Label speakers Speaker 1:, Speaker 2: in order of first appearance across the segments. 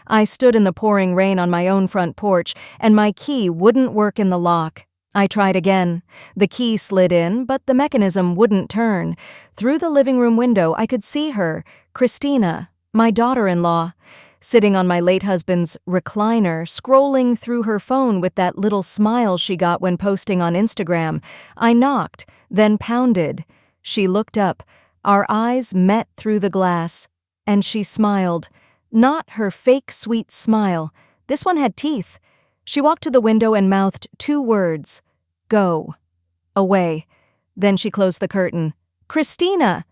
Speaker 1: I stood in the pouring rain on my own front porch, and my key wouldn't work in the lock. I tried again. The key slid in, but the mechanism wouldn't turn. Through the living room window, I could see her, Christina, my daughter-in-law, sitting on my late husband's recliner, scrolling through her phone with that little smile she got when posting on Instagram. I knocked, then pounded. She looked up. Our eyes met through the glass, and she smiled. Not her fake sweet smile. This one had teeth. She walked to the window and mouthed 2 words. Go. Away. Then she closed the curtain. Christina!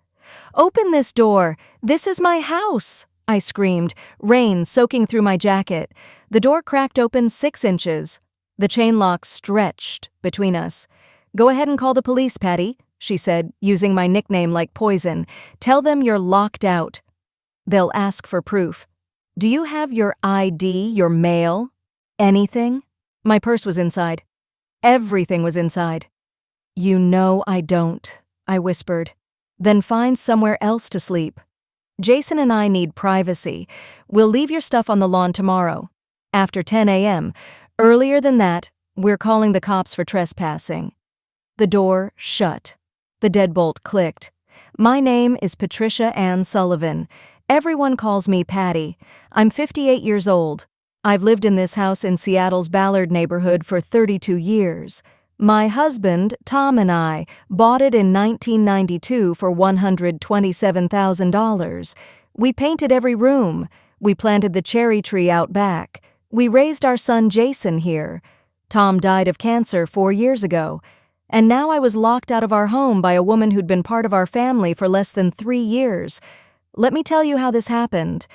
Speaker 1: Open this door. This is my house, I screamed, rain soaking through my jacket. The door cracked open 6 inches. The chain lock stretched between us. Go ahead and call the police, Patty, she said, using my nickname like poison. Tell them you're locked out. They'll ask for proof. Do you have your ID, your mail? Anything? My purse was inside. Everything was inside. You know I don't, I whispered. Then find somewhere else to sleep. Jason and I need privacy. We'll leave your stuff on the lawn tomorrow. After 10 a.m. Earlier than that, we're calling the cops for trespassing. The door shut. The deadbolt clicked. My name is Patricia Ann Sullivan. Everyone calls me Patty. I'm 58 years old. I've lived in this house in Seattle's Ballard neighborhood for 32 years. My husband, Tom, and I bought it in 1992 for $127,000. We painted every room. We planted the cherry tree out back. We raised our son Jason here. Tom died of cancer 4 years ago. And now I was locked out of our home by a woman who'd been part of our family for less than 3 years. Let me tell you how this happened.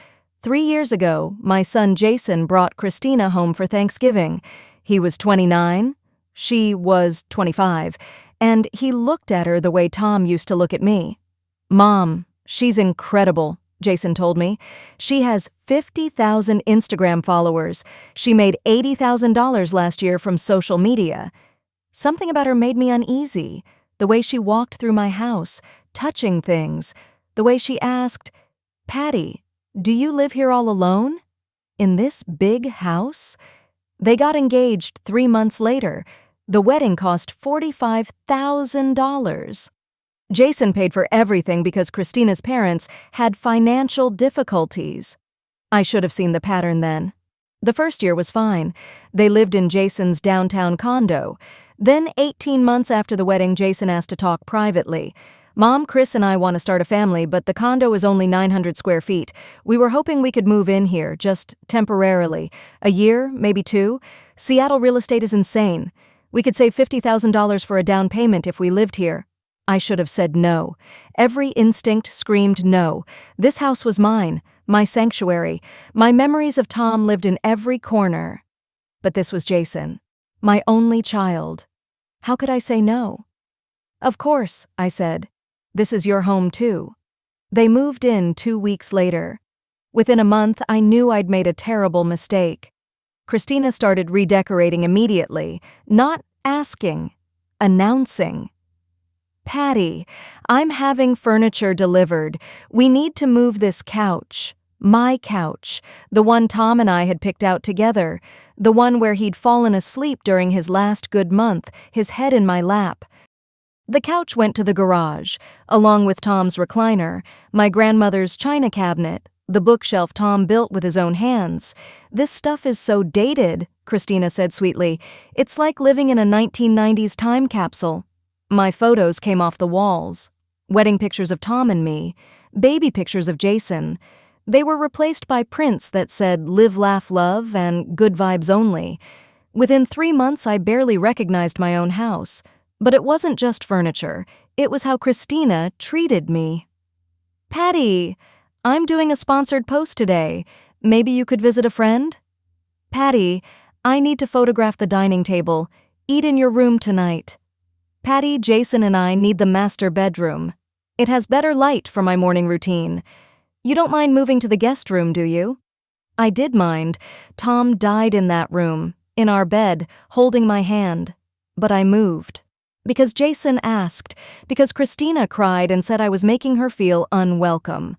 Speaker 1: 3 years ago, my son Jason brought Christina home for Thanksgiving. He was 29, she was 25, and he looked at her the way Tom used to look at me. Mom, she's incredible, Jason told me. She has 50,000 Instagram followers. She made $80,000 last year from social media. Something about her made me uneasy. The way she walked through my house, touching things. The way she asked, Patty, do you live here all alone? In this big house? They got engaged 3 months later. The wedding cost $45,000. Jason paid for everything because Christina's parents had financial difficulties. I should have seen the pattern then. The first year was fine. They lived in Jason's downtown condo. Then 18 months after the wedding, Jason asked to talk privately. Mom, Chris, and I want to start a family, but the condo is only 900 square feet. We were hoping we could move in here, just temporarily. A year, maybe 2. Seattle real estate is insane. We could save $50,000 for a down payment if we lived here. I should have said no. Every instinct screamed no. This house was mine, my sanctuary. My memories of Tom lived in every corner. But this was Jason, my only child. How could I say no? Of course, I said. This is your home too. They moved in 2 weeks later. Within a month, I knew I'd made a terrible mistake. Christina started redecorating immediately, not asking, announcing. Patty, I'm having furniture delivered. We need to move this couch. My couch. The one Tom and I had picked out together. The one where he'd fallen asleep during his last good month, his head in my lap. The couch went to the garage, along with Tom's recliner, my grandmother's china cabinet, the bookshelf Tom built with his own hands. This stuff is so dated, Christina said sweetly. It's like living in a 1990s time capsule. My photos came off the walls. Wedding pictures of Tom and me, baby pictures of Jason. They were replaced by prints that said live, laugh, love, and good vibes only. Within 3 months, I barely recognized my own house. But it wasn't just furniture. It was how Christina treated me. Patty, I'm doing a sponsored post today. Maybe you could visit a friend? Patty, I need to photograph the dining table. Eat in your room tonight. Patty, Jason, and I need the master bedroom. It has better light for my morning routine. You don't mind moving to the guest room, do you? I did mind. Tom died in that room, in our bed, holding my hand. But I moved. Because Jason asked, because Christina cried and said I was making her feel unwelcome.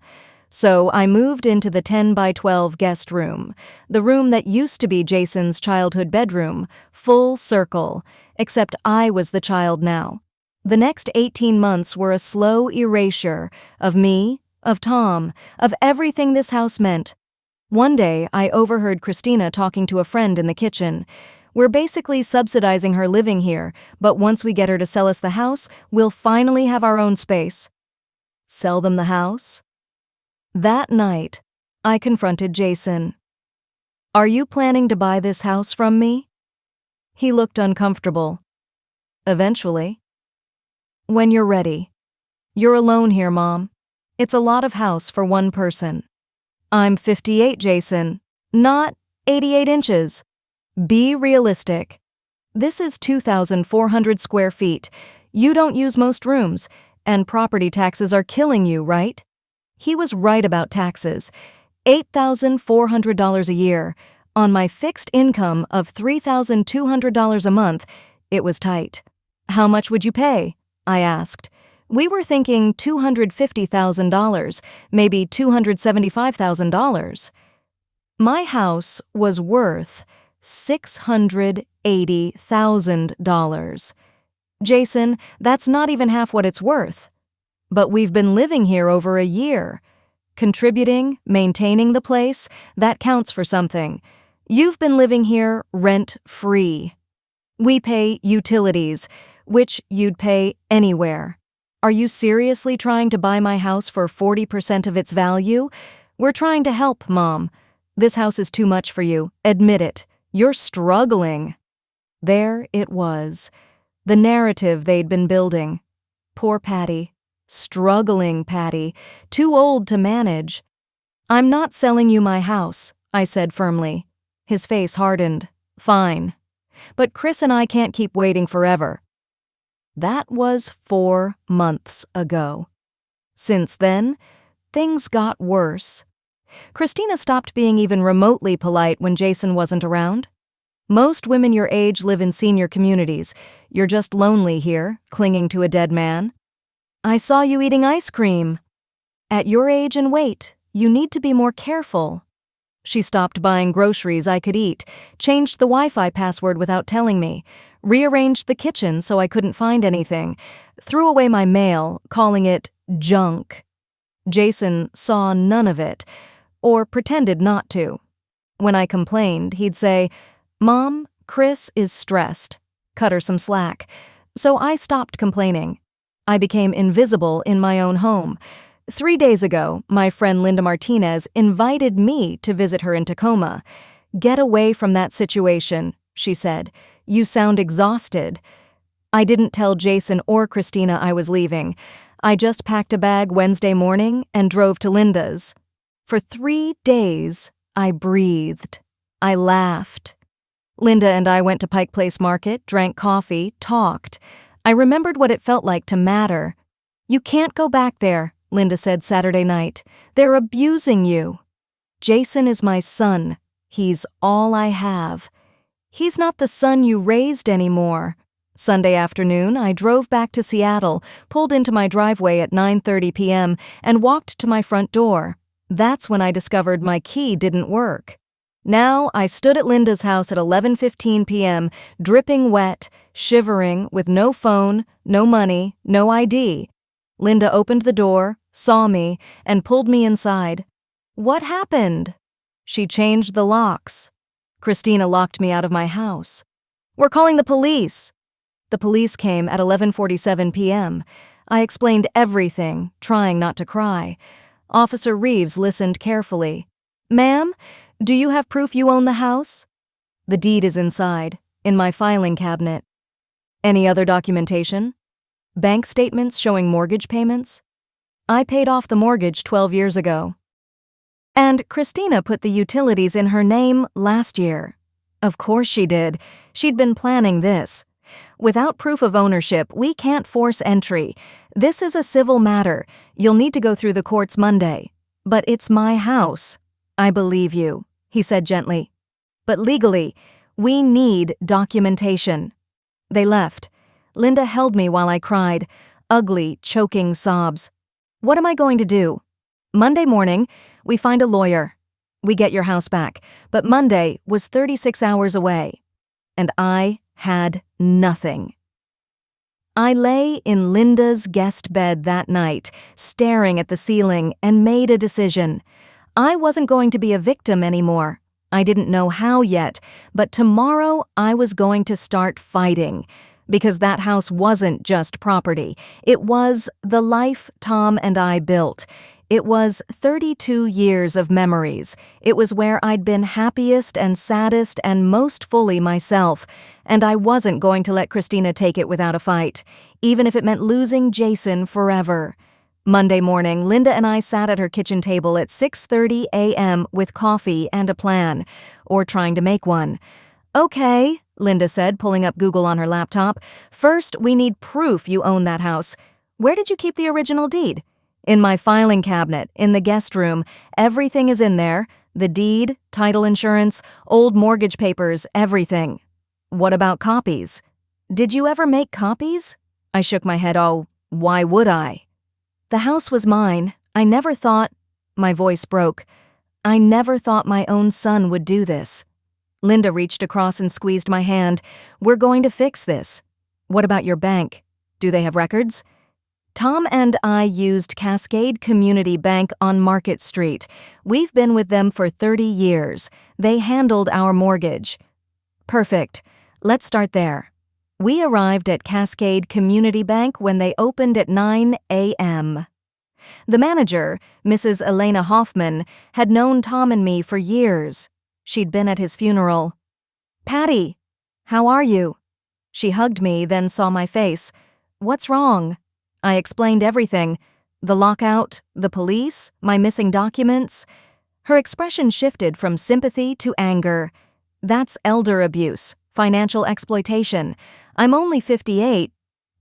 Speaker 1: So I moved into the 10 by 12 guest room, the room that used to be Jason's childhood bedroom, full circle, except I was the child now. The next 18 months were a slow erasure of me, of Tom, of everything this house meant. One day, I overheard Christina talking to a friend in the kitchen. We're basically subsidizing her living here, but once we get her to sell us the house, we'll finally have our own space. Sell them the house? That night, I confronted Jason. Are you planning to buy this house from me? He looked uncomfortable. Eventually. When you're ready. You're alone here, Mom. It's a lot of house for one person. I'm 58, Jason, not 88 inches. Be realistic. This is 2,400 square feet. You don't use most rooms, and property taxes are killing you, right? He was right about taxes. $8,400 a year. On my fixed income of $3,200 a month, it was tight. How much would you pay? I asked. We were thinking $250,000, maybe $275,000. My house was worth $680,000. Jason, that's not even half what it's worth. But we've been living here over a year. Contributing, maintaining the place, that counts for something. You've been living here rent-free. We pay utilities, which you'd pay anywhere. Are you seriously trying to buy my house for 40% of its value? We're trying to help, Mom. This house is too much for you. Admit it. You're struggling. There it was. The narrative they'd been building. Poor Patty. Struggling Patty. Too old to manage. I'm not selling you my house, I said firmly. His face hardened. Fine. But Chris and I can't keep waiting forever. That was 4 months ago. Since then, things got worse. Christina stopped being even remotely polite when Jason wasn't around. Most women your age live in senior communities. You're just lonely here, clinging to a dead man. I saw you eating ice cream. At your age and weight, you need to be more careful. She stopped buying groceries I could eat, changed the Wi-Fi password without telling me, rearranged the kitchen so I couldn't find anything, threw away my mail, calling it junk. Jason saw none of it, or pretended not to. When I complained, he'd say, Mom, Chris is stressed. Cut her some slack. So I stopped complaining. I became invisible in my own home. 3 days ago, my friend Linda Martinez invited me to visit her in Tacoma. Get away from that situation, she said. You sound exhausted. I didn't tell Jason or Christina I was leaving. I just packed a bag Wednesday morning and drove to Linda's. For 3 days, I breathed. I laughed. Linda and I went to Pike Place Market, drank coffee, talked. I remembered what it felt like to matter. You can't go back there, Linda said Saturday night. They're abusing you. Jason is my son. He's all I have. He's not the son you raised anymore. Sunday afternoon, I drove back to Seattle, pulled into my driveway at 9:30 p.m., and walked to my front door. That's when I discovered my key didn't work. Now, I stood at Linda's house at 11:15 p.m., dripping wet, shivering, with no phone, no money, no ID. Linda opened the door, saw me, and pulled me inside. What happened? She changed the locks. Christina locked me out of my house. We're calling the police. The police came at 11:47 p.m. I explained everything, trying not to cry. Officer Reeves listened carefully. Ma'am, do you have proof you own the house? The deed is inside, in my filing cabinet. Any other documentation? Bank statements showing mortgage payments? I paid off the mortgage 12 years ago. And Christina put the utilities in her name last year. Of course she did. She'd been planning this. Without proof of ownership, we can't force entry. This is a civil matter. You'll need to go through the courts Monday. But it's my house. I believe you, he said gently. But legally, we need documentation. They left. Linda held me while I cried, ugly, choking sobs. What am I going to do? Monday morning, we find a lawyer. We get your house back, but Monday was 36 hours away, and I had nothing. I lay in Linda's guest bed that night, staring at the ceiling, and made a decision. I wasn't going to be a victim anymore. I didn't know how yet, but tomorrow I was going to start fighting. Because that house wasn't just property. It was the life Tom and I built. It was 32 years of memories. It was where I'd been happiest and saddest and most fully myself. And I wasn't going to let Christina take it without a fight, even if it meant losing Jason forever. Monday morning, Linda and I sat at her kitchen table at 6:30 a.m. with coffee and a plan, or trying to make one. Okay, Linda said, pulling up Google on her laptop. First, we need proof you own that house. Where did you keep the original deed? In my filing cabinet, in the guest room. Everything is in there. The deed, title insurance, old mortgage papers, everything. What about copies? Did you ever make copies? I shook my head. Oh, why would I? The house was mine. I never thought... My voice broke. I never thought my own son would do this. Linda reached across and squeezed my hand. We're going to fix this. What about your bank? Do they have records? Tom and I used Cascade Community Bank on Market Street. We've been with them for 30 years. They handled our mortgage. Perfect. Let's start there. We arrived at Cascade Community Bank when they opened at 9 a.m. The manager, Mrs. Elena Hoffman, had known Tom and me for years. She'd been at his funeral. Patty, how are you? She hugged me, then saw my face. What's wrong? I explained everything. The lockout, the police, my missing documents. Her expression shifted from sympathy to anger. That's elder abuse, financial exploitation. I'm only 58.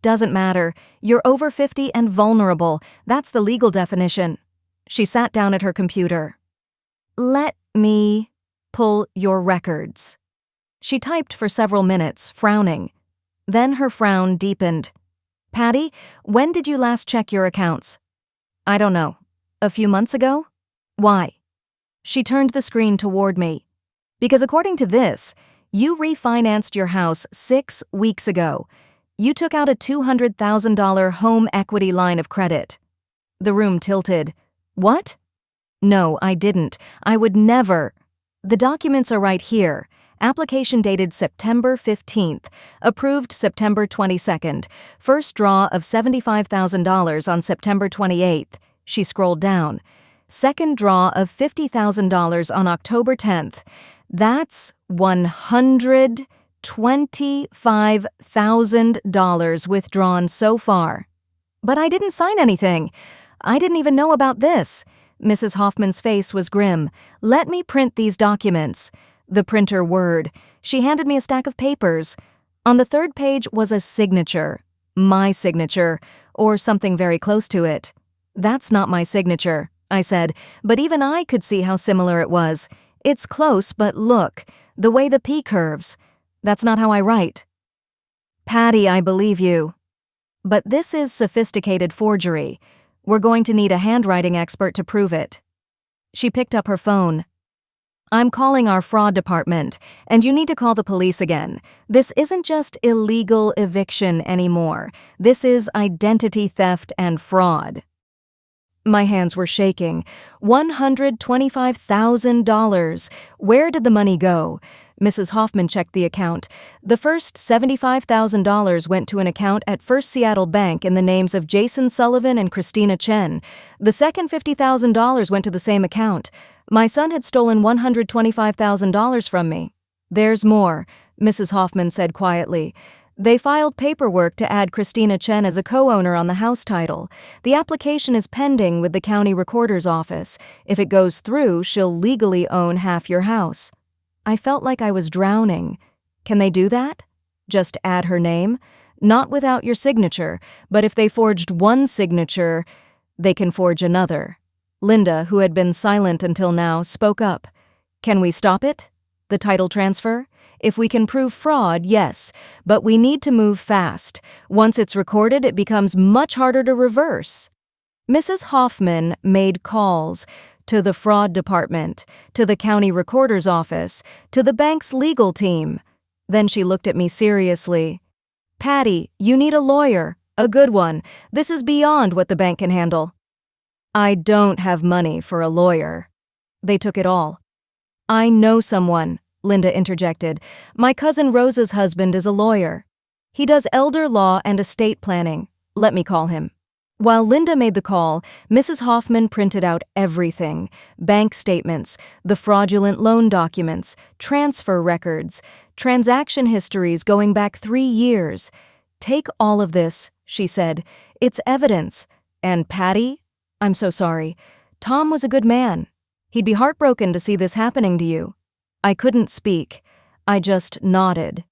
Speaker 1: Doesn't matter. You're over 50 and vulnerable. That's the legal definition. She sat down at her computer. Let me pull your records. She typed for several minutes, frowning. Then her frown deepened. Patty, when did you last check your accounts? I don't know. A few months ago? Why? She turned the screen toward me. Because according to this, you refinanced your house 6 weeks ago. You took out a $200,000 home equity line of credit. The room tilted. What? No, I didn't. I would never. The documents are right here. Application dated September 15th, approved September 22nd, first draw of $75,000 on September 28th. She scrolled down. Second draw of $50,000 on October 10th. That's $125,000 withdrawn so far. But I didn't sign anything. I didn't even know about this. Mrs. Hoffman's face was grim. Let me print these documents. The printer whirred. She handed me a stack of papers. On the third page was a signature. My signature, or something very close to it. That's not my signature, I said, but even I could see how similar it was. It's close, but look, the way the P curves. That's not how I write. Patty, I believe you. But this is sophisticated forgery. We're going to need a handwriting expert to prove it. She picked up her phone. I'm calling our fraud department, and you need to call the police again. This isn't just illegal eviction anymore. This is identity theft and fraud. My hands were shaking. $125,000. Where did the money go? Mrs. Hoffman checked the account. The first $75,000 went to an account at First Seattle Bank in the names of Jason Sullivan and Christina Chen. The second $50,000 went to the same account. My son had stolen $125,000 from me. There's more, Mrs. Hoffman said quietly. They filed paperwork to add Christina Chen as a co-owner on the house title. The application is pending with the county recorder's office. If it goes through, she'll legally own half your house. I felt like I was drowning. Can they do that? Just add her name? Not without your signature, but if they forged one signature, they can forge another. Linda, who had been silent until now, spoke up. Can we stop it? The title transfer? If we can prove fraud, yes, but we need to move fast. Once it's recorded, it becomes much harder to reverse. Mrs. Hoffman made calls to the fraud department, to the county recorder's office, to the bank's legal team. Then she looked at me seriously. "Patty, you need a lawyer, a good one. This is beyond what the bank can handle." "I don't have money for a lawyer." They took it all. "I know someone," Linda interjected. "My cousin Rosa's husband is a lawyer. He does elder law and estate planning. Let me call him." While Linda made the call, Mrs. Hoffman printed out everything: bank statements, the fraudulent loan documents, transfer records, transaction histories going back 3 years. "Take all of this," she said. "It's evidence. And Patty, I'm so sorry. Tom was a good man. He'd be heartbroken to see this happening to you." I couldn't speak. I just nodded.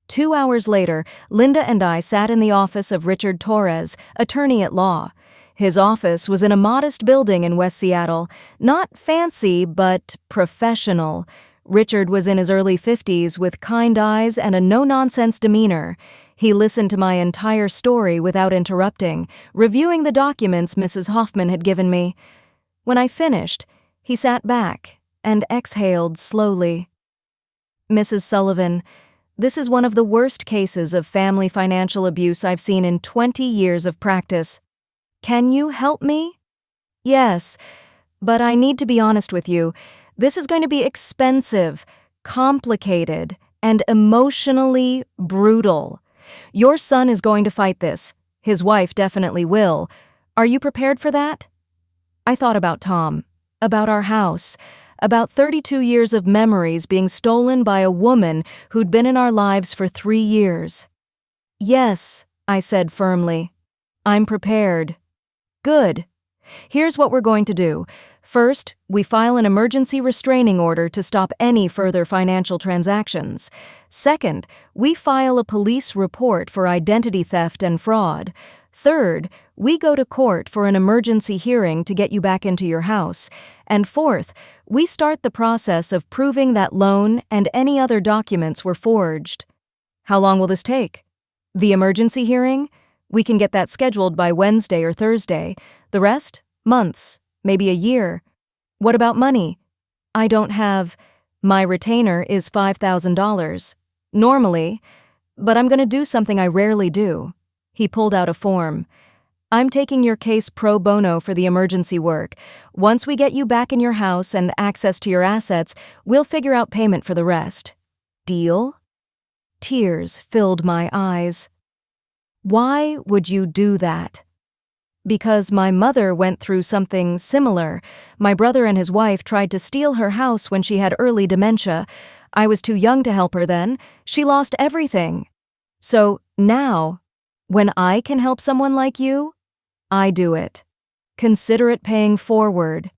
Speaker 1: 2 hours later, Linda and I sat in the office of Richard Torres, attorney at law. His office was in a modest building in West Seattle, not fancy but professional. Richard was in his early 50s with kind eyes and a no-nonsense demeanor. He listened to my entire story without interrupting, reviewing the documents Mrs. Hoffman had given me. When I finished, he sat back and exhaled slowly. "Mrs. Sullivan, this is one of the worst cases of family financial abuse I've seen in 20 years of practice. Can you help me?" "Yes, but I need to be honest with you. This is going to be expensive, complicated, and emotionally brutal. Your son is going to fight this. His wife definitely will. Are you prepared for that?" I thought about Tom, about our house, about 32 years of memories being stolen by a woman who'd been in our lives for 3 years. "Yes," I said firmly. "I'm prepared." "Good. Here's what we're going to do. First, we file an emergency restraining order to stop any further financial transactions. Second, we file a police report for identity theft and fraud. Third, we go to court for an emergency hearing to get you back into your house. And fourth, we start the process of proving that loan and any other documents were forged." "How long will this take?" "The emergency hearing? We can get that scheduled by Wednesday or Thursday. The rest? Months, maybe a year." "What about money?" "I don't have. My retainer is $5,000. Normally, but I'm going to do something I rarely do." He pulled out a form. "I'm taking your case pro bono for the emergency work. Once we get you back in your house and access to your assets, we'll figure out payment for the rest. Deal?" Tears filled my eyes. "Why would you do that?" "Because my mother went through something similar. My brother and his wife tried to steal her house when she had early dementia. I was too young to help her then. She lost everything. So now, when I can help someone like you, I do it. Consider it paying forward."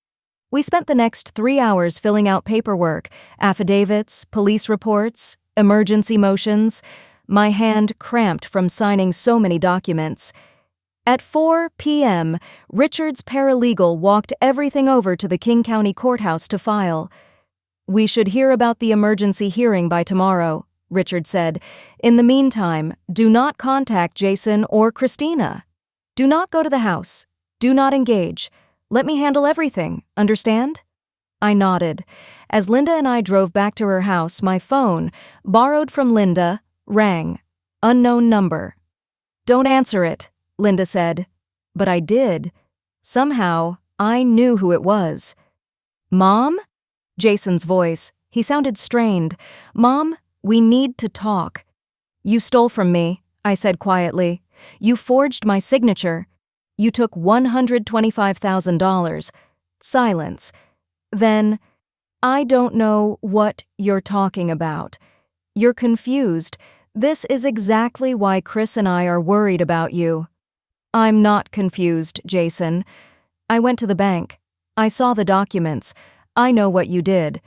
Speaker 1: We spent the next 3 hours filling out paperwork, affidavits, police reports, emergency motions. My hand cramped from signing so many documents. At 4 p.m., Richard's paralegal walked everything over to the King County Courthouse to file. "We should hear about the emergency hearing by tomorrow," Richard said. "In the meantime, do not contact Jason or Christina. Do not go to the house. Do not engage. Let me handle everything, understand?" I nodded. As Linda and I drove back to her house, my phone, borrowed from Linda, rang. Unknown number. "Don't answer it," Linda said. But I did. Somehow, I knew who it was. "Mom?" Jason's voice. He sounded strained. "Mom, we need to talk." "You stole from me," I said quietly. "You forged my signature. You took $125,000. Silence. Then, "I don't know what you're talking about. You're confused. This is exactly why Chris and I are worried about you." "I'm not confused, Jason. I went to the bank. I saw the documents. I know what you did."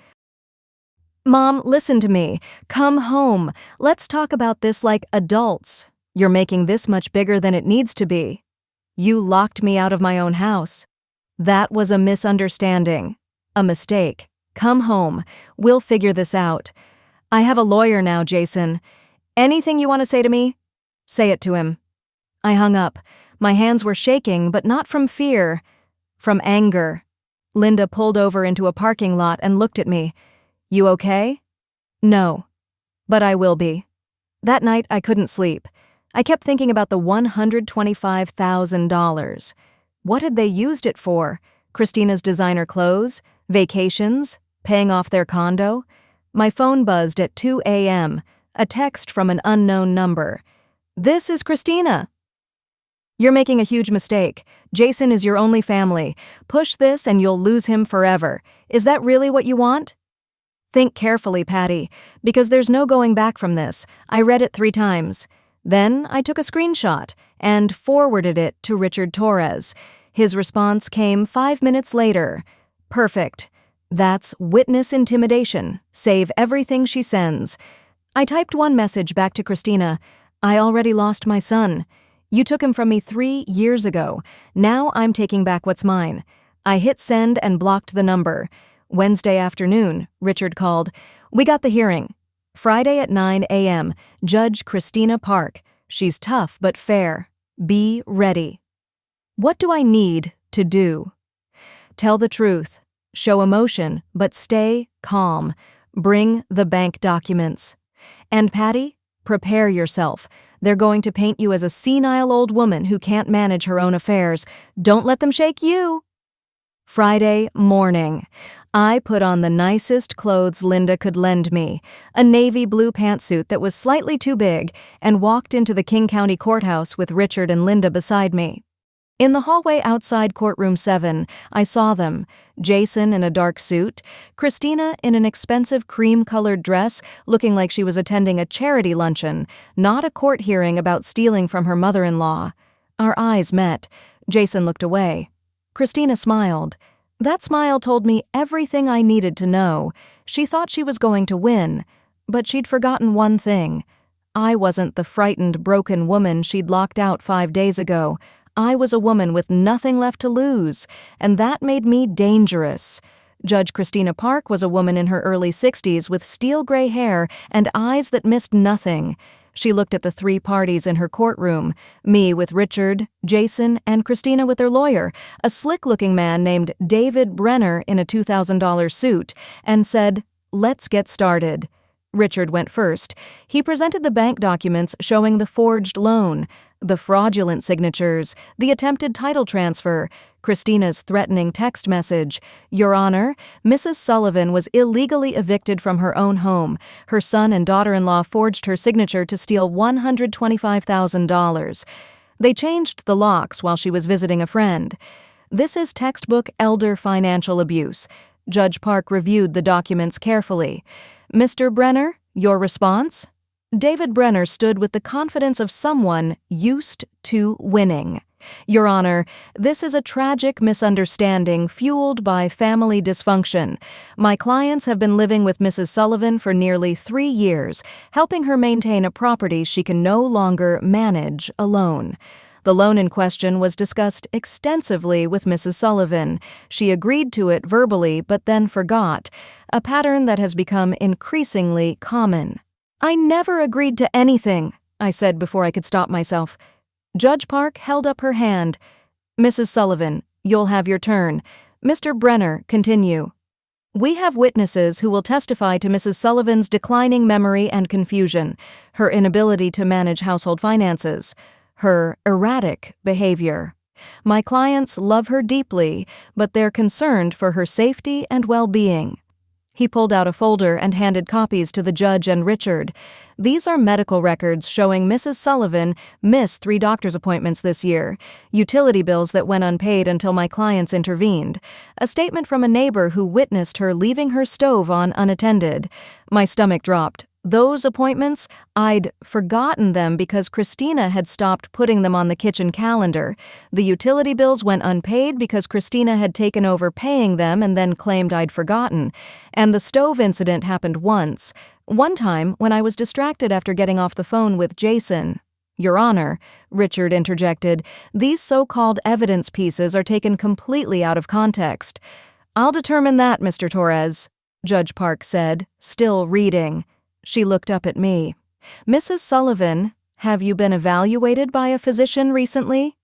Speaker 1: "Mom, listen to me. Come home. Let's talk about this like adults. You're making this much bigger than it needs to be. You locked me out of my own house. That was a misunderstanding. A mistake. Come home. We'll figure this out. I have a lawyer now, Jason. Anything you want to say to me? Say it to him." I hung up. My hands were shaking, but not from fear, from anger. Linda pulled over into a parking lot and looked at me. "You okay?" "No, but I will be." That night, I couldn't sleep. I kept thinking about the $125,000. What had they used it for? Christina's designer clothes? Vacations? Paying off their condo? My phone buzzed at 2 a.m., a text from an unknown number. "This is Christina." "You're making a huge mistake. Jason is your only family. Push this and you'll lose him forever. Is that really what you want?" "Think carefully, Patty, because there's no going back from this. I read it 3 times. Then I took a screenshot and forwarded it to Richard Torres. His response came 5 minutes later. "Perfect. That's witness intimidation. Save everything she sends." I typed one message back to Christina. "I already lost my son. You took him from me 3 years ago. Now I'm taking back what's mine." I hit send and blocked the number. Wednesday afternoon, Richard called. "We got the hearing. Friday at 9 a.m., Judge Christina Park. She's tough but fair. Be ready." What do I need to do? Tell the truth. Show emotion, but stay calm. Bring the bank documents. And Patty, prepare yourself. They're going to paint you as a senile old woman who can't manage her own affairs. Don't let them shake you. Friday morning. I put on the nicest clothes Linda could lend me, a navy blue pantsuit that was slightly too big, and walked into the King County Courthouse with Richard and Linda beside me. In the hallway outside courtroom 7, I saw them, Jason in a dark suit, Christina in an expensive cream-colored dress looking like she was attending a charity luncheon, not a court hearing about stealing from her mother-in-law. Our eyes met. Jason looked away. Christina smiled. That smile told me everything I needed to know. She thought she was going to win, but she'd forgotten one thing. I wasn't the frightened, broken woman she'd locked out 5 days ago. I was a woman with nothing left to lose, and that made me dangerous. Judge Christina Park was a woman in her early 60s with steel-gray hair and eyes that missed nothing. She looked at the 3 parties in her courtroom, me with Richard, Jason, and Christina with their lawyer, a slick-looking man named David Brenner in a $2,000 suit, and said, "Let's get started." Richard went first. He presented the bank documents showing the forged loan, the fraudulent signatures, the attempted title transfer, Christina's threatening text message. "Your Honor, Mrs. Sullivan was illegally evicted from her own home. Her son and daughter-in-law forged her signature to steal $125,000. They changed the locks while she was visiting a friend. This is textbook elder financial abuse." Judge Park reviewed the documents carefully. "Mr. Brenner, your response?" David Brenner stood with the confidence of someone used to winning. "Your Honor, this is a tragic misunderstanding fueled by family dysfunction. My clients have been living with Mrs. Sullivan for nearly 3 years, helping her maintain a property she can no longer manage alone. The loan in question was discussed extensively with Mrs. Sullivan. She agreed to it verbally but then forgot, a pattern that has become increasingly common." "I never agreed to anything," I said before I could stop myself. Judge Park held up her hand. "Mrs. Sullivan, you'll have your turn. Mr. Brenner, continue." "We have witnesses who will testify to Mrs. Sullivan's declining memory and confusion, her inability to manage household finances, her erratic behavior. My clients love her deeply, but they're concerned for her safety and well-being." He pulled out a folder and handed copies to the judge and Richard. "These are medical records showing Mrs. Sullivan missed 3 doctor's appointments this year, utility bills that went unpaid until my clients intervened, a statement from a neighbor who witnessed her leaving her stove on unattended." My stomach dropped. Those appointments, I'd forgotten them because Christina had stopped putting them on the kitchen calendar. The utility bills went unpaid because Christina had taken over paying them and then claimed I'd forgotten. And the stove incident happened once. One time when I was distracted after getting off the phone with Jason. "Your Honor," Richard interjected, "these so-called evidence pieces are taken completely out of context." "I'll determine that, Mr. Torres," Judge Park said, still reading. She looked up at me. "Mrs. Sullivan, have you been evaluated by a physician recently?"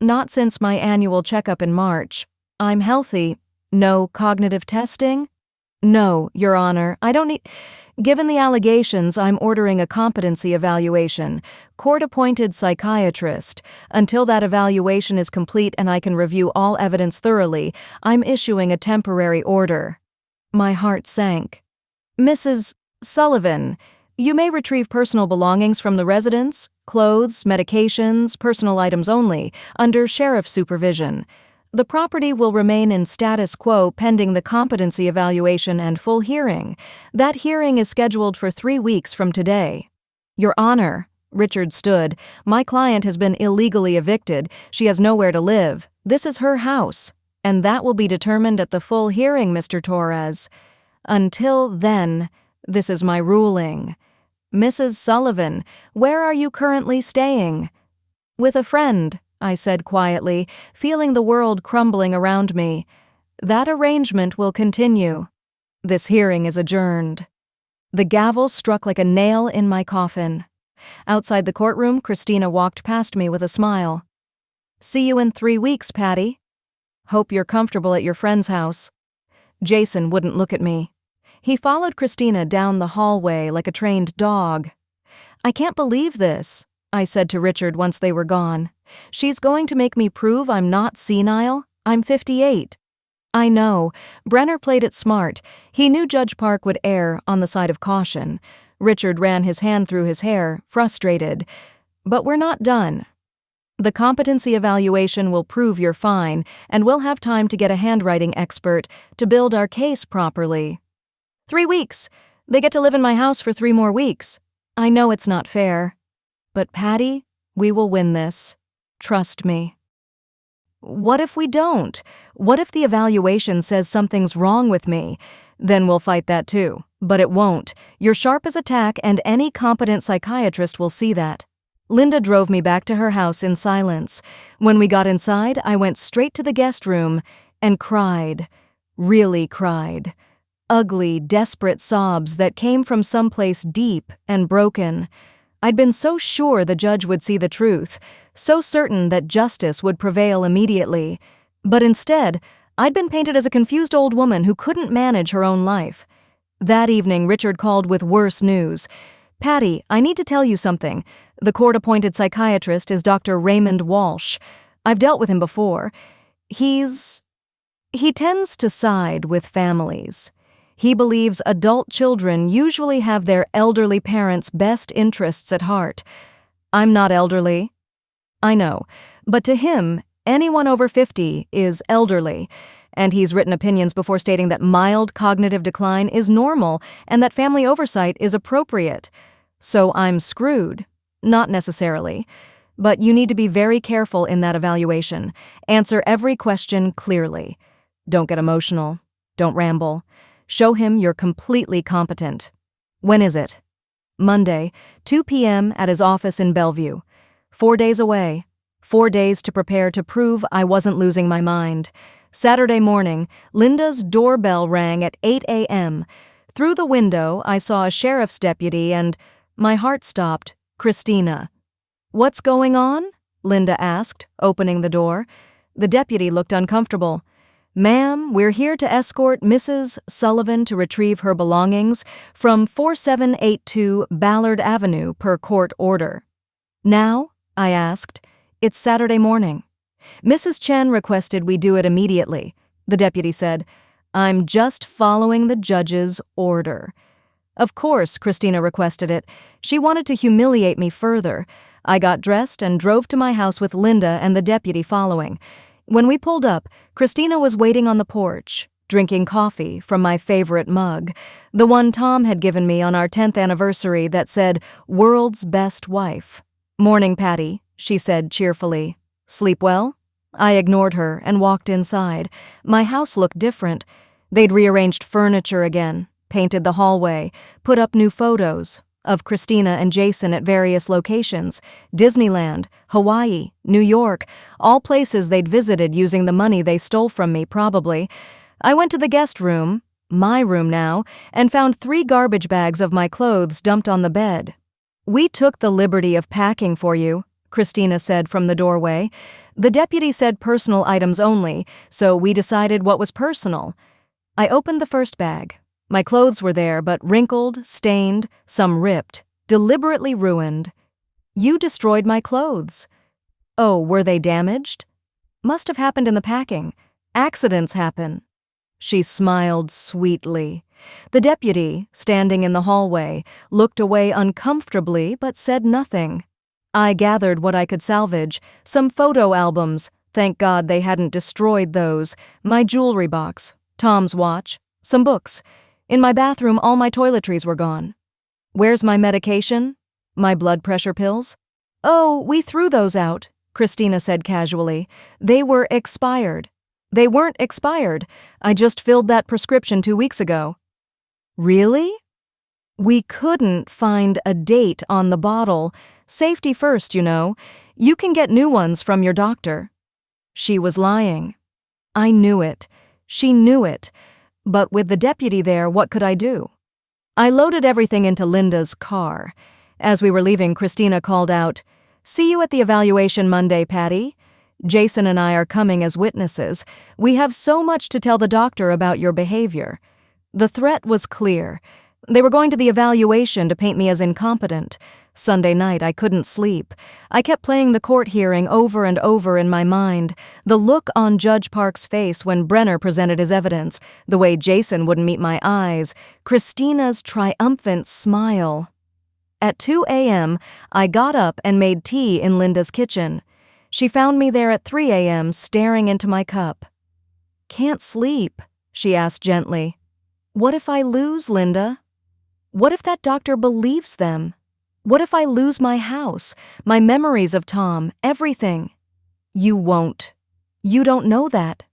Speaker 1: Not since my annual checkup in March. I'm healthy. No cognitive testing? No, Your Honor, I don't need. Given the allegations, I'm ordering a competency evaluation, court-appointed psychiatrist. Until that evaluation is complete and I can review all evidence thoroughly, I'm issuing a temporary order. My heart sank. Mrs. Sullivan, you may retrieve personal belongings from the residence, clothes, medications, personal items only, under sheriff's supervision. The property will remain in status quo pending the competency evaluation and full hearing. That hearing is scheduled for 3 weeks from today. Your Honor, Richard stood, my client has been illegally evicted. She has nowhere to live. This is her house. And that will be determined at the full hearing, Mr. Torres. Until then, this is my ruling. Mrs. Sullivan, where are you currently staying? With a friend, I said quietly, feeling the world crumbling around me. That arrangement will continue. This hearing is adjourned. The gavel struck like a nail in my coffin. Outside the courtroom, Christina walked past me with a smile. See you in 3 weeks, Patty. Hope you're comfortable at your friend's house. Jason wouldn't look at me. He followed Christina down the hallway like a trained dog. I can't believe this, I said to Richard once they were gone. She's going to make me prove I'm not senile. I'm 58. I know. Brenner played it smart. He knew Judge Park would err on the side of caution. Richard ran his hand through his hair, frustrated. But we're not done. The competency evaluation will prove you're fine, and we'll have time to get a handwriting expert to build our case properly. 3 weeks. They get to live in my house for 3 more weeks. I know it's not fair. But Patty, we will win this. Trust me. What if we don't? What if the evaluation says something's wrong with me? Then we'll fight that too. But it won't. You're sharp as a tack, and any competent psychiatrist will see that. Linda drove me back to her house in silence. When we got inside, I went straight to the guest room and cried. Really cried. Ugly, desperate sobs that came from someplace deep and broken. I'd been so sure the judge would see the truth, so certain that justice would prevail immediately. But instead, I'd been painted as a confused old woman who couldn't manage her own life. That evening, Richard called with worse news. Patty, I need to tell you something. The court-appointed psychiatrist is Dr. Raymond Walsh. I've dealt with him before. He tends to side with families. He believes adult children usually have their elderly parents' best interests at heart. I'm not elderly. I know, but to him, anyone over 50 is elderly, and he's written opinions before stating that mild cognitive decline is normal and that family oversight is appropriate. So I'm screwed. Not necessarily. But you need to be very careful in that evaluation. Answer every question clearly. Don't get emotional. Don't ramble. Show him you're completely competent. When is it? Monday, 2 p.m. at his office in Bellevue. 4 days away. 4 days to prepare to prove I wasn't losing my mind. Saturday morning, Linda's doorbell rang at 8 a.m. Through the window, I saw a sheriff's deputy and my heart stopped. Christina. What's going on? Linda asked, opening the door. The deputy looked uncomfortable. Ma'am, we're here to escort Mrs. Sullivan to retrieve her belongings from 4782 Ballard Avenue per court order. Now? I asked. It's Saturday morning. Mrs. Chen requested we do it immediately. The deputy said, I'm just following the judge's order. Of course, Christina requested it. She wanted to humiliate me further. I got dressed and drove to my house with Linda and the deputy following. When we pulled up, Christina was waiting on the porch, drinking coffee from my favorite mug, the one Tom had given me on our 10th anniversary that said, World's Best Wife. Morning, Patty, she said cheerfully. Sleep well? I ignored her and walked inside. My house looked different. They'd rearranged furniture again, painted the hallway, put up new photos of Christina and Jason at various locations, Disneyland, Hawaii, New York, all places they'd visited using the money they stole from me, probably. I went to the guest room, my room now, and found 3 garbage bags of my clothes dumped on the bed. We took the liberty of packing for you, Christina said from the doorway. The deputy said personal items only, so we decided what was personal. I opened the first bag. My clothes were there, but wrinkled, stained, some ripped, deliberately ruined. You destroyed my clothes. Oh, were they damaged? Must have happened in the packing. Accidents happen. She smiled sweetly. The deputy, standing in the hallway, looked away uncomfortably but said nothing. I gathered what I could salvage, some photo albums. Thank God they hadn't destroyed those. My jewelry box, Tom's watch, some books. In my bathroom, all my toiletries were gone. Where's my medication? My blood pressure pills? Oh, we threw those out, Christina said casually. They were expired. They weren't expired. I just filled that prescription 2 weeks ago. Really? We couldn't find a date on the bottle. Safety first, you know. You can get new ones from your doctor. She was lying. I knew it. She knew it. But with the deputy there, what could I do? I loaded everything into Linda's car. As we were leaving, Christina called out, "See you at the evaluation Monday, Patty. Jason and I are coming as witnesses. We have so much to tell the doctor about your behavior." The threat was clear. They were going to the evaluation to paint me as incompetent. Sunday night, I couldn't sleep. I kept playing the court hearing over and over in my mind. The look on Judge Park's face when Brenner presented his evidence, the way Jason wouldn't meet my eyes, Christina's triumphant smile. At 2 a.m., I got up and made tea in Linda's kitchen. She found me there at 3 a.m. staring into my cup. "Can't sleep," she asked gently. "What if I lose, Linda? What if that doctor believes them? What if I lose my house, my memories of Tom, everything?" "You won't. You don't know that.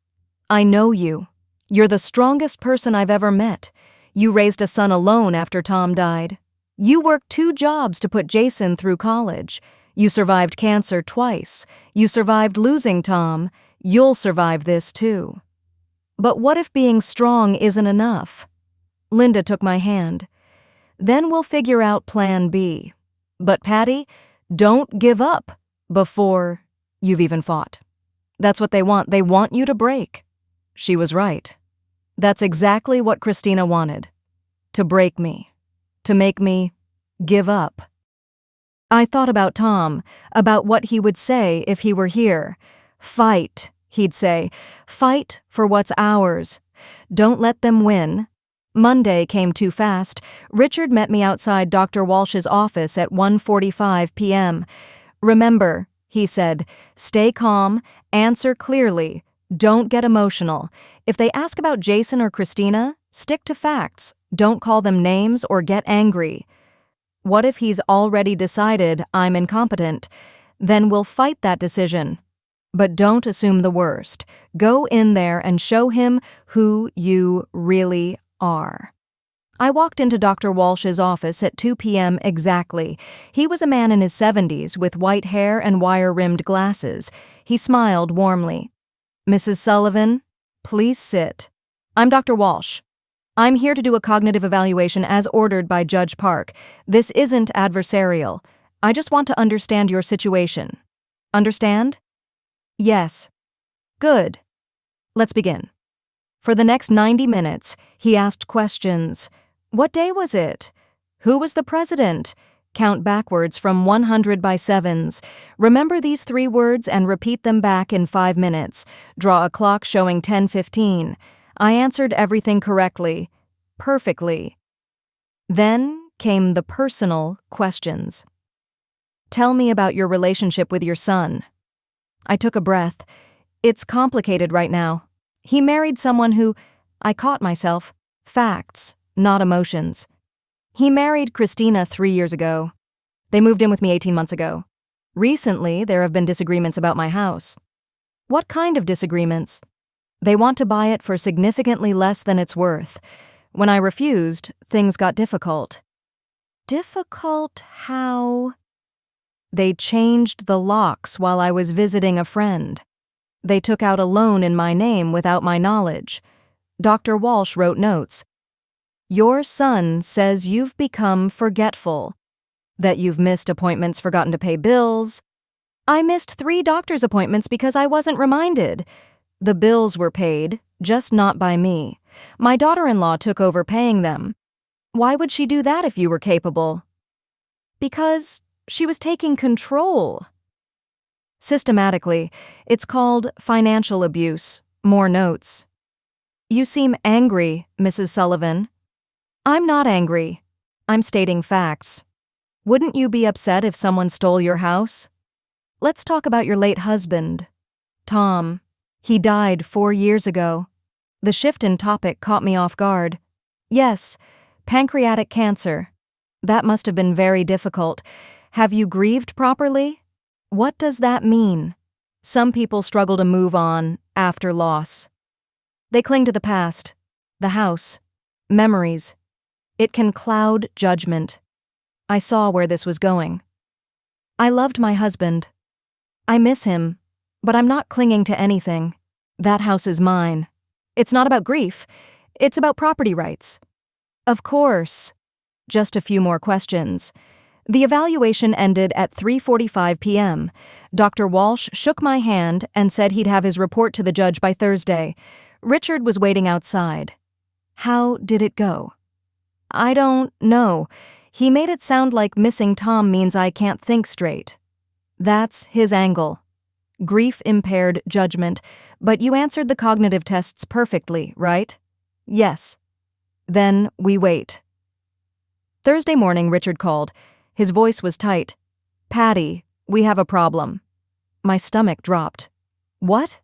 Speaker 1: I know you. You're the strongest person I've ever met. You raised a son alone after Tom died. You worked 2 jobs to put Jason through college. You survived cancer twice. You survived losing Tom. You'll survive this too. But what if being strong isn't enough?" Linda took my hand. "Then we'll figure out plan B. But Patty, don't give up before you've even fought. That's what they want. They want you to break." She was right. That's exactly what Christina wanted. To break me. To make me give up. I thought about Tom, about what he would say if he were here. "Fight," he'd say. "Fight for what's ours. Don't let them win." Monday came too fast. Richard met me outside Dr. Walsh's office at 1:45 p.m. "Remember," he said, "stay calm, answer clearly, don't get emotional. If they ask about Jason or Christina, stick to facts. Don't call them names or get angry." What if he's already decided I'm incompetent? Then we'll fight that decision. But don't assume the worst. Go in there and show him who you really are. I walked into Dr. Walsh's office at 2 p.m. exactly. He was a man in his 70s with white hair and wire-rimmed glasses. He smiled warmly. "Mrs. Sullivan, please sit. I'm Dr. Walsh. I'm here to do a cognitive evaluation as ordered by Judge Park. This isn't adversarial. I just want to understand your situation. Understand?" "Yes." "Good. Let's begin." For the next 90 minutes, he asked questions. What day was it? Who was the president? Count backwards from 100 by sevens. Remember these 3 words and repeat them back in 5 minutes. Draw a clock showing 10:15. I answered everything correctly. Perfectly. Then came the personal questions. "Tell me about your relationship with your son." I took a breath. "It's complicated right now. He married someone who..." I caught myself. Facts, not emotions. "He married Christina 3 years ago. They moved in with me 18 months ago. Recently, there have been disagreements about my house." "What kind of disagreements?" "They want to buy it for significantly less than it's worth. When I refused, things got difficult." "Difficult how?" "They changed the locks while I was visiting a friend. They took out a loan in my name without my knowledge." Dr. Walsh wrote notes. "Your son says you've become forgetful, that you've missed appointments, forgotten to pay bills." I missed 3 doctor's appointments because I wasn't reminded. The bills were paid, just not by me. My daughter-in-law took over paying them. Why would she do that if you were capable? Because she was taking control. Systematically, it's called financial abuse. More notes. You seem angry, Mrs. Sullivan. I'm not angry. I'm stating facts. Wouldn't you be upset if someone stole your house? Let's talk about your late husband, Tom. He died 4 years ago. The shift in topic caught me off guard. Yes, pancreatic cancer. That must have been very difficult. Have you grieved properly? What does that mean? Some people struggle to move on after loss. They cling to the past, the house, memories. It can cloud judgment. I saw where this was going. I loved my husband. I miss him, but I'm not clinging to anything. That house is mine. It's not about grief. It's about property rights. Of course. Just a few more questions. The evaluation ended at 3:45 p.m. Dr. Walsh shook my hand and said he'd have his report to the judge by Thursday. Richard was waiting outside. How did it go? I don't know. He made it sound like missing Tom means I can't think straight. That's his angle. Grief-impaired judgment, but you answered the cognitive tests perfectly, right? Yes. Then we wait. Thursday morning, Richard called. His voice was tight. Patty, we have a problem. My stomach dropped. What?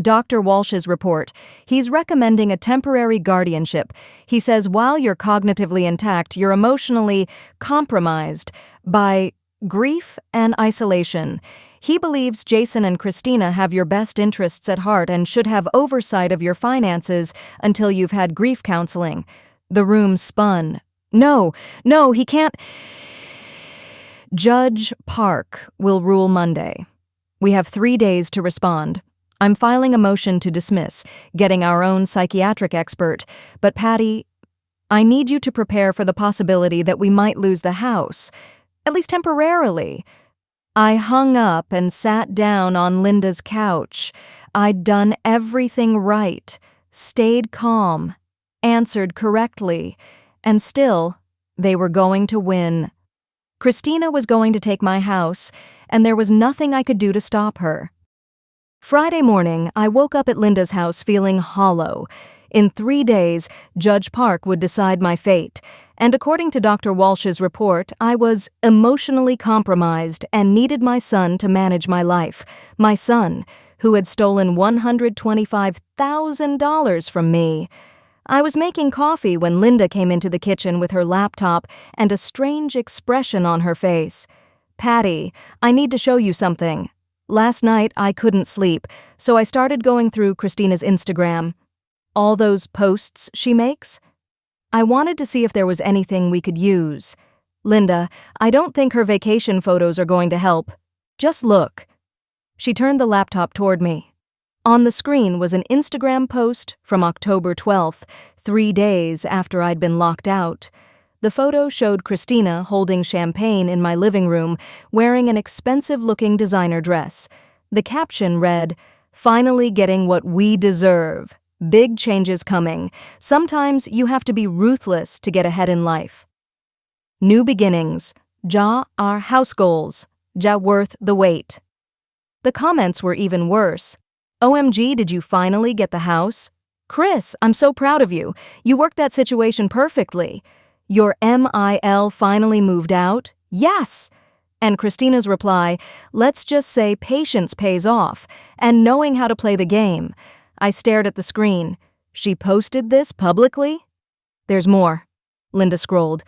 Speaker 1: Dr. Walsh's report. He's recommending a temporary guardianship. He says while you're cognitively intact, you're emotionally compromised by grief and isolation. He believes Jason and Christina have your best interests at heart and should have oversight of your finances until you've had grief counseling. The room spun. No, he can't. Judge Park will rule Monday. We have 3 days to respond. I'm filing a motion to dismiss, getting our own psychiatric expert. But Patty, I need you to prepare for the possibility that we might lose the house, at least temporarily. I hung up and sat down on Linda's couch. I'd done everything right, stayed calm, answered correctly, and still, they were going to win. Christina was going to take my house, and there was nothing I could do to stop her. Friday morning, I woke up at Linda's house feeling hollow. In 3 days, Judge Park would decide my fate, and according to Dr. Walsh's report, I was emotionally compromised and needed my son to manage my life. My son, who had stolen $125,000 from me. I was making coffee when Linda came into the kitchen with her laptop and a strange expression on her face. Patty, I need to show you something. Last night, I couldn't sleep, so I started going through Christina's Instagram. All those posts she makes? I wanted to see if there was anything we could use. Linda, I don't think her vacation photos are going to help. Just look. She turned the laptop toward me. On the screen was an Instagram post from October 12th, 3 days after I'd been locked out. The photo showed Christina holding champagne in my living room, wearing an expensive-looking designer dress. The caption read, "Finally getting what we deserve. Big changes coming. Sometimes you have to be ruthless to get ahead in life. New beginnings. Ja our house goals. Ja worth the wait." The comments were even worse. OMG, did you finally get the house? Chris, I'm so proud of you. You worked that situation perfectly. Your MIL finally moved out? Yes! And Christina's reply, let's just say patience pays off, and knowing how to play the game. I stared at the screen. She posted this publicly? There's more. Linda scrolled.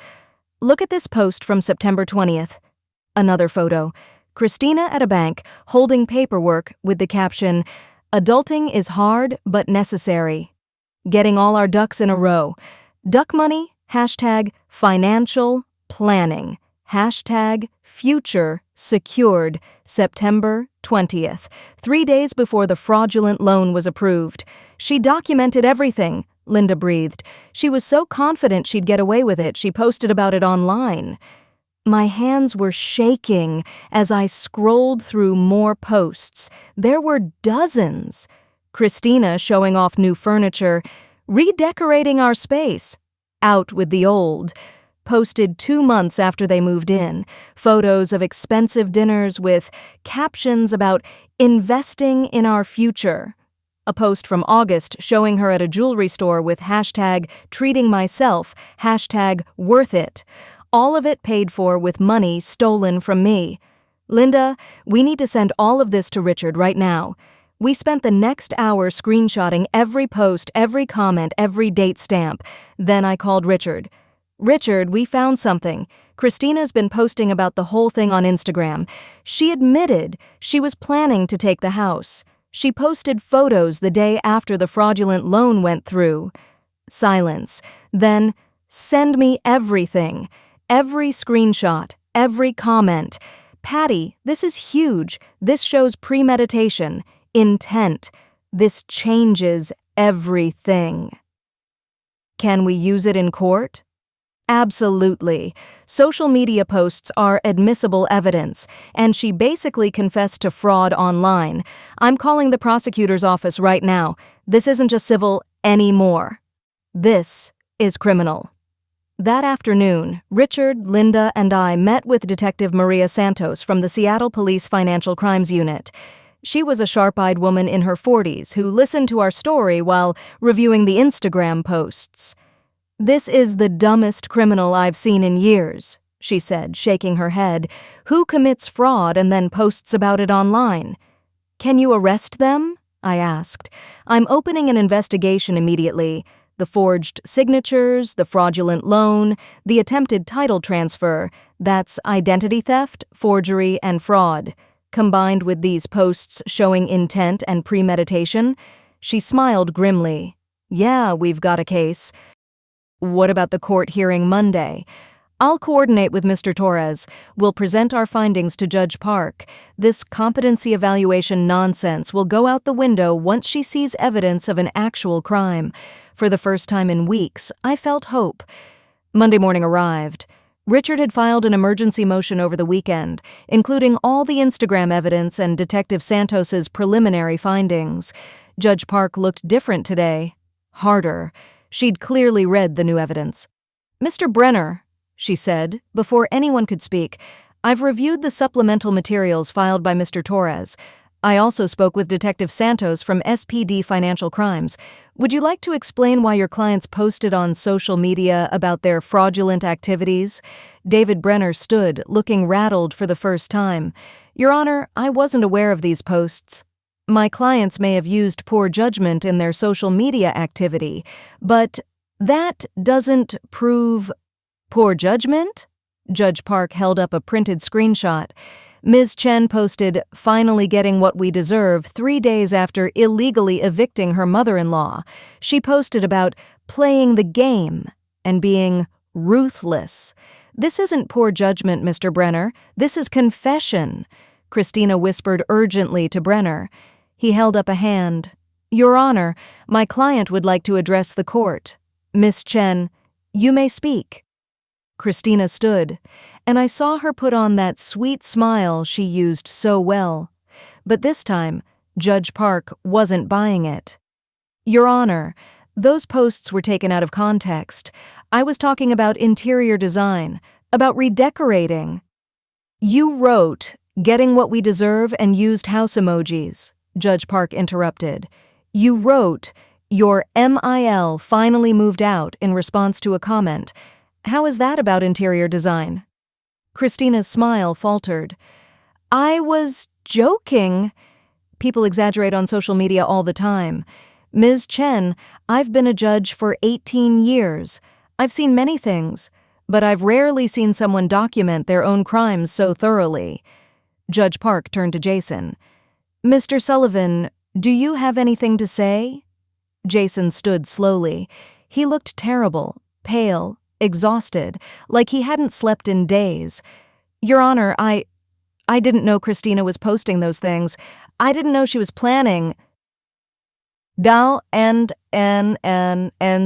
Speaker 1: Look at this post from September 20th. Another photo. Christina at a bank, holding paperwork with the caption, "Adulting is hard but necessary. Getting all our ducks in a row. Duck money, hashtag financial planning, hashtag future secured, September 20th, 3 days before the fraudulent loan was approved. She documented everything," Linda breathed. She was so confident she'd get away with it, she posted about it online. My hands were shaking as I scrolled through more posts. There were dozens. Christina showing off new furniture, redecorating our space, out with the old. Posted 2 months after they moved in, photos of expensive dinners with captions about investing in our future. A post from August showing her at a jewelry store with hashtag treating myself, hashtag worth it. All of it paid for with money stolen from me. Linda, we need to send all of this to Richard right now. We spent the next hour screenshotting every post, every comment, every date stamp. Then I called Richard. Richard, we found something. Christina's been posting about the whole thing on Instagram. She admitted she was planning to take the house. She posted photos the day after the fraudulent loan went through. Silence. Then, send me everything. Every screenshot, every comment. Patty, this is huge. This shows premeditation, intent. This changes everything. Can we use it in court? Absolutely. Social media posts are admissible evidence, and she basically confessed to fraud online. I'm calling the prosecutor's office right now. This isn't just civil anymore. This is criminal. That afternoon, Richard, Linda, and I met with Detective Maria Santos from the Seattle Police Financial Crimes Unit. She was a sharp-eyed woman in her 40s who listened to our story while reviewing the Instagram posts. This is the dumbest criminal I've seen in years, she said, shaking her head. Who commits fraud and then posts about it online? Can you arrest them? I asked. I'm opening an investigation immediately. The forged signatures, the fraudulent loan, the attempted title transfer, that's identity theft, forgery, and fraud. Combined with these posts showing intent and premeditation, she smiled grimly. Yeah, we've got a case. What about the court hearing Monday? I'll coordinate with Mr. Torres. We'll present our findings to Judge Park. This competency evaluation nonsense will go out the window once she sees evidence of an actual crime. For the first time in weeks, I felt hope. Monday morning arrived. Richard had filed an emergency motion over the weekend, including all the Instagram evidence and Detective Santos's preliminary findings. Judge Park looked different today. Harder. She'd clearly read the new evidence. Mr. Brenner, she said, before anyone could speak, I've reviewed the supplemental materials filed by Mr. Torres. I also spoke with Detective Santos from SPD Financial Crimes. Would you like to explain why your clients posted on social media about their fraudulent activities? David Brenner stood, looking rattled for the first time. Your Honor, I wasn't aware of these posts. My clients may have used poor judgment in their social media activity, but that doesn't prove poor judgment? Judge Park held up a printed screenshot. Ms. Chen posted, finally getting what we deserve 3 days after illegally evicting her mother-in-law. She posted about playing the game and being ruthless. This isn't poor judgment, Mr. Brenner. This is confession. Christina whispered urgently to Brenner. He held up a hand. Your Honor, my client would like to address the court. Miss Chen, you may speak. Christina stood, and I saw her put on that sweet smile she used so well. But this time, Judge Park wasn't buying it. Your Honor, those posts were taken out of context. I was talking about interior design, about redecorating. You wrote, getting what we deserve and used house emojis. Judge Park interrupted. You wrote, your MIL finally moved out in response to a comment. How is that about interior design? Christina's smile faltered. I was joking. People exaggerate on social media all the time. Ms. Chen, I've been a judge for 18 years. I've seen many things, but I've rarely seen someone document their own crimes so thoroughly. Judge Park turned to Jason. Mr. Sullivan, do you have anything to say? Jason stood slowly. He looked terrible, pale, exhausted, like he hadn't slept in days. Your Honor, I didn't know Christina was posting those things. I didn't know she was planning. So,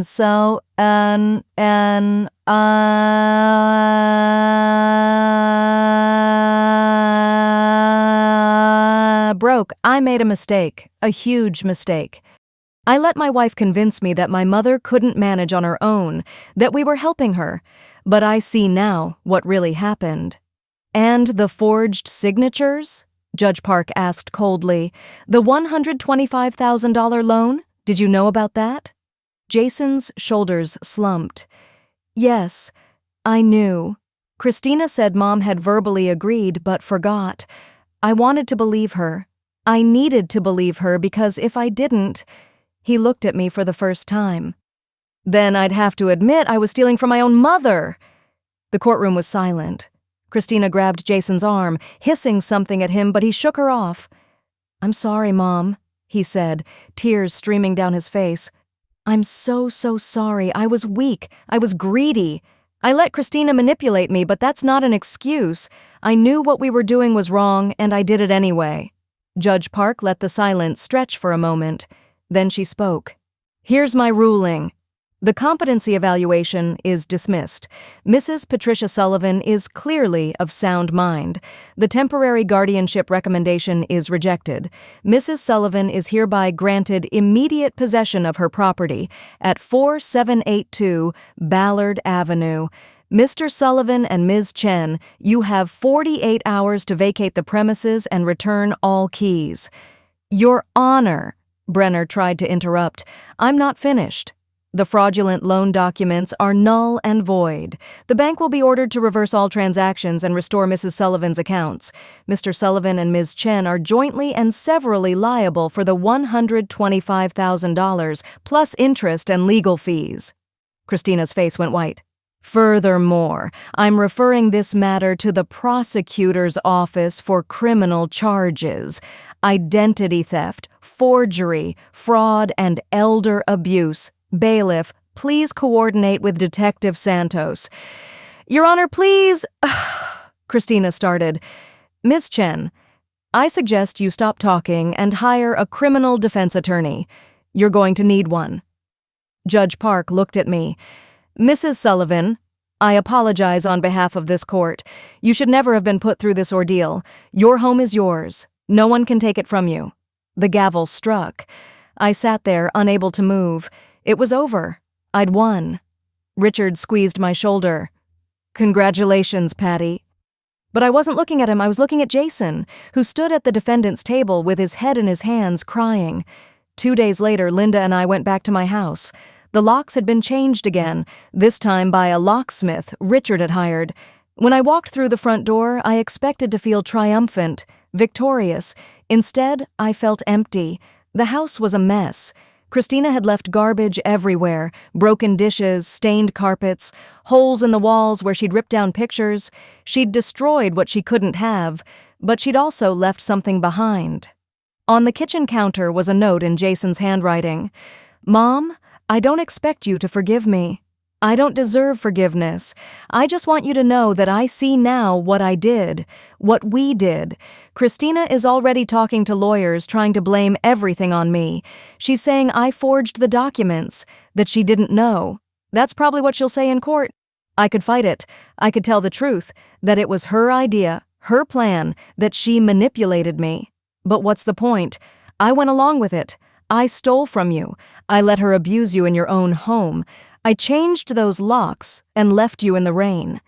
Speaker 1: so, joke, I made a mistake, a huge mistake. I let my wife convince me that my mother couldn't manage on her own, that we were helping her, but I see now what really happened. And the forged signatures? Judge Park asked coldly. The $125,000 loan? Did you know about that? Jason's shoulders slumped. Yes, I knew. Christina said Mom had verbally agreed but forgot. I wanted to believe her. I needed to believe her because if I didn't, he looked at me for the first time. Then I'd have to admit I was stealing from my own mother. The courtroom was silent. Christina grabbed Jason's arm, hissing something at him, but he shook her off. I'm sorry, Mom, he said, tears streaming down his face. I'm so sorry. I was weak. I was greedy. I let Christina manipulate me, but that's not an excuse. I knew what we were doing was wrong, and I did it anyway. Judge Park let the silence stretch for a moment. Then she spoke. Here's my ruling. The competency evaluation is dismissed. Mrs. Patricia Sullivan is clearly of sound mind. The temporary guardianship recommendation is rejected. Mrs. Sullivan is hereby granted immediate possession of her property at 4782 Ballard Avenue. Mr. Sullivan and Ms. Chen, you have 48 hours to vacate the premises and return all keys. Your Honor, Brenner tried to interrupt. I'm not finished. The fraudulent loan documents are null and void. The bank will be ordered to reverse all transactions and restore Mrs. Sullivan's accounts. Mr. Sullivan and Ms. Chen are jointly and severally liable for the $125,000 plus interest and legal fees. Christina's face went white. Furthermore, I'm referring this matter to the prosecutor's office for criminal charges, identity theft, forgery, fraud, and elder abuse. Bailiff, please coordinate with Detective Santos. Your Honor, please... Christina started. Ms. Chen, I suggest you stop talking and hire a criminal defense attorney. You're going to need one. Judge Park looked at me. Mrs. Sullivan, I apologize on behalf of this court. You should never have been put through this ordeal. Your home is yours. No one can take it from you. The gavel struck. I sat there, unable to move. It was over. I'd won. Richard squeezed my shoulder. Congratulations, Patty. But I wasn't looking at him, I was looking at Jason, who stood at the defendant's table with his head in his hands, crying. 2 days later, Linda and I went back to my house. The locks had been changed again, this time by a locksmith Richard had hired. When I walked through the front door, I expected to feel triumphant, victorious. Instead, I felt empty. The house was a mess. Christina had left garbage everywhere, broken dishes, stained carpets, holes in the walls where she'd ripped down pictures. She'd destroyed what she couldn't have, but she'd also left something behind. On the kitchen counter was a note in Jason's handwriting. Mom, I don't expect you to forgive me. I don't deserve forgiveness. I just want you to know that I see now what I did, what we did. Christina is already talking to lawyers trying to blame everything on me. She's saying I forged the documents, that she didn't know. That's probably what she'll say in court. I could fight it. I could tell the truth, that it was her idea, her plan, that she manipulated me. But what's the point? I went along with it. I stole from you. I let her abuse you in your own home. I changed those locks and left you in the rain.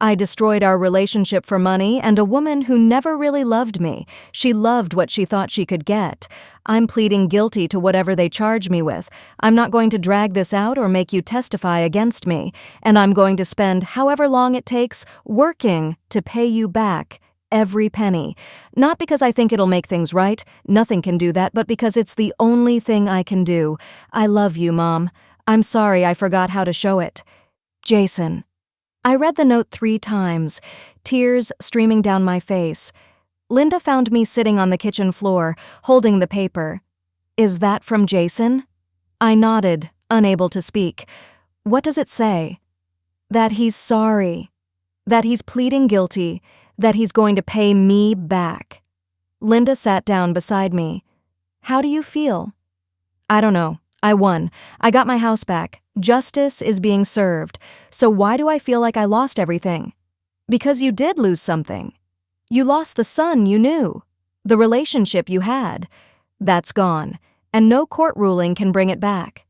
Speaker 1: I destroyed our relationship for money and a woman who never really loved me. She loved what she thought she could get. I'm pleading guilty to whatever they charge me with. I'm not going to drag this out or make you testify against me, and I'm going to spend however long it takes working to pay you back. Every penny. Not because I think it'll make things right, nothing can do that, but because it's the only thing I can do. I love you, Mom. I'm sorry I forgot how to show it. Jason. I read the note 3 times, tears streaming down my face. Linda found me sitting on the kitchen floor, holding the paper. Is that from Jason? I nodded, unable to speak. What does it say? That he's sorry. That he's pleading guilty. That he's going to pay me back. Linda sat down beside me. How do you feel? I don't know. I won. I got my house back. Justice is being served. So why do I feel like I lost everything? Because you did lose something. You lost the son you knew. The relationship you had. That's gone, and no court ruling can bring it back.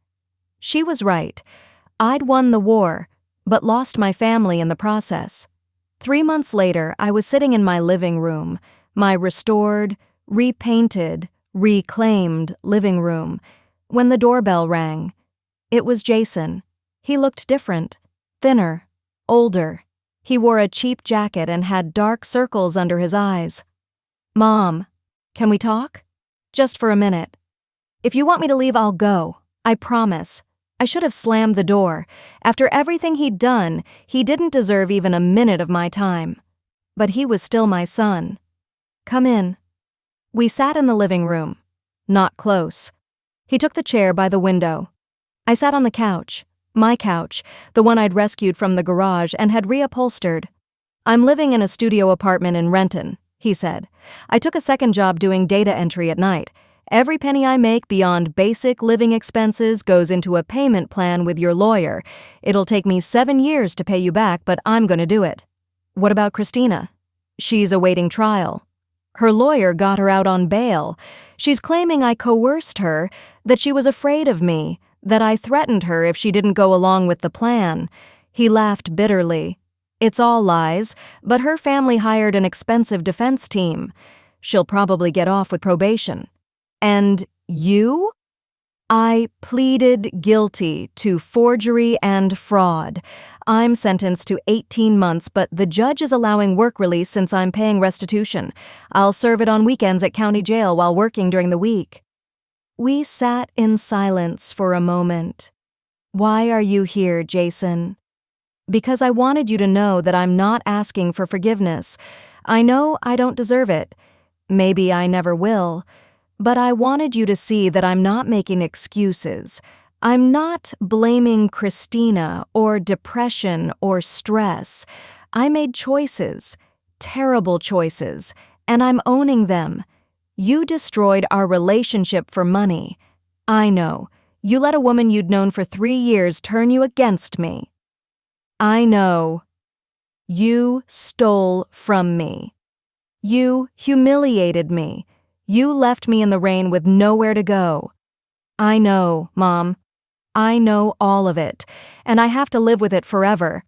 Speaker 1: She was right. I'd won the war, but lost my family in the process. 3 months later, I was sitting in my living room, my restored, repainted, reclaimed living room, when the doorbell rang. It was Jason. He looked different, thinner, older. He wore a cheap jacket and had dark circles under his eyes. "Mom, can we talk? Just for a minute. If you want me to leave, I'll go. I promise." I should have slammed the door. After everything he'd done, he didn't deserve even a minute of my time. But he was still my son. "Come in." We sat in the living room. Not close. He took the chair by the window. I sat on the couch. My couch, the one I'd rescued from the garage and had reupholstered. "I'm living in a studio apartment in Renton," he said. "I took a second job doing data entry at night. Every penny I make beyond basic living expenses goes into a payment plan with your lawyer. It'll take me 7 years to pay you back, but I'm going to do it." "What about Christina?" "She's awaiting trial. Her lawyer got her out on bail. She's claiming I coerced her, that she was afraid of me, that I threatened her if she didn't go along with the plan." He laughed bitterly. "It's all lies, but her family hired an expensive defense team. She'll probably get off with probation." "And you?" "I pleaded guilty to forgery and fraud. I'm sentenced to 18 months, but the judge is allowing work release since I'm paying restitution. I'll serve it on weekends at county jail while working during the week." We sat in silence for a moment. "Why are you here, Jason?" "Because I wanted you to know that I'm not asking for forgiveness. I know I don't deserve it. Maybe I never will. But I wanted you to see that I'm not making excuses. I'm not blaming Christina or depression or stress. I made choices, terrible choices, and I'm owning them. You destroyed our relationship for money. I know. You let a woman you'd known for 3 years turn you against me. I know. You stole from me. You humiliated me. You left me in the rain with nowhere to go. I know, Mom. I know all of it, and I have to live with it forever."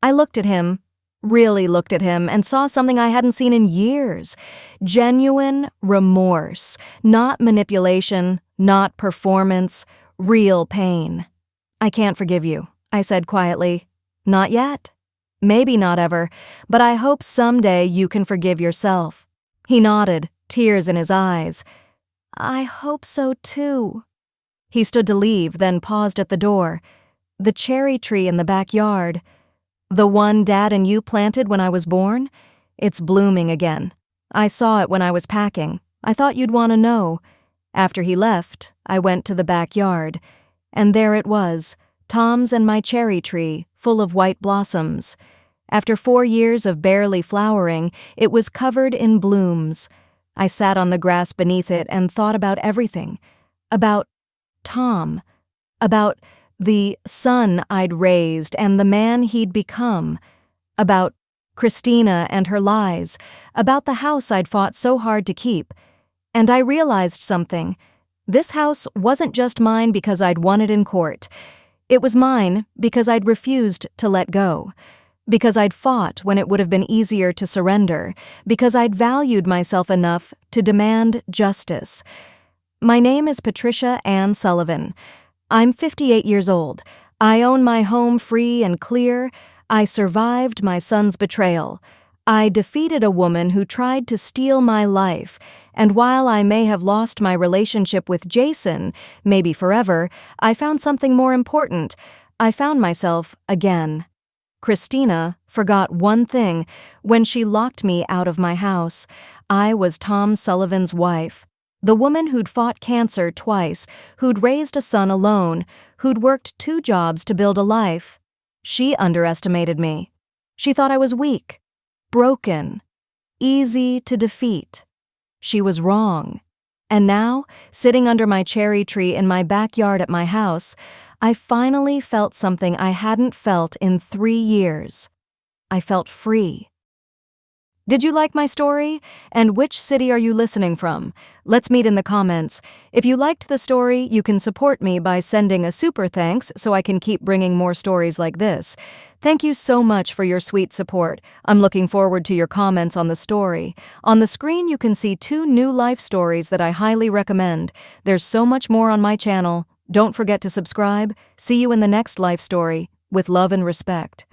Speaker 1: I looked at him, really looked at him, and saw something I hadn't seen in years. Genuine remorse, not manipulation, not performance, real pain. "I can't forgive you," I said quietly. "Not yet. Maybe not ever, but I hope someday you can forgive yourself." He nodded, tears in his eyes. "I hope so too." He stood to leave, then paused at the door. "The cherry tree in the backyard. The one Dad and you planted when I was born? It's blooming again. I saw it when I was packing. I thought you'd want to know." After he left, I went to the backyard, and there it was, Tom's and my cherry tree, full of white blossoms. After 4 years of barely flowering, it was covered in blooms. I sat on the grass beneath it and thought about everything. About Tom. About the son I'd raised and the man he'd become. About Christina and her lies. About the house I'd fought so hard to keep. And I realized something. This house wasn't just mine because I'd won it in court. It was mine because I'd refused to let go. Because I'd fought when it would have been easier to surrender, because I'd valued myself enough to demand justice. My name is Patricia Ann Sullivan. I'm 58 years old. I own my home free and clear. I survived my son's betrayal. I defeated a woman who tried to steal my life, and while I may have lost my relationship with Jason, maybe forever, I found something more important. I found myself again. Christina forgot one thing when she locked me out of my house. I was Tom Sullivan's wife, the woman who'd fought cancer twice, who'd raised a son alone, who'd worked 2 jobs to build a life. She underestimated me. She thought I was weak, broken, easy to defeat. She was wrong. And now, sitting under my cherry tree in my backyard at my house, I finally felt something I hadn't felt in 3 years. I felt free. Did you like my story? And which city are you listening from? Let's meet in the comments. If you liked the story, you can support me by sending a super thanks so I can keep bringing more stories like this. Thank you so much for your sweet support. I'm looking forward to your comments on the story. On the screen, you can see 2 new life stories that I highly recommend. There's so much more on my channel. Don't forget to subscribe. See you in the next life story. With love and respect.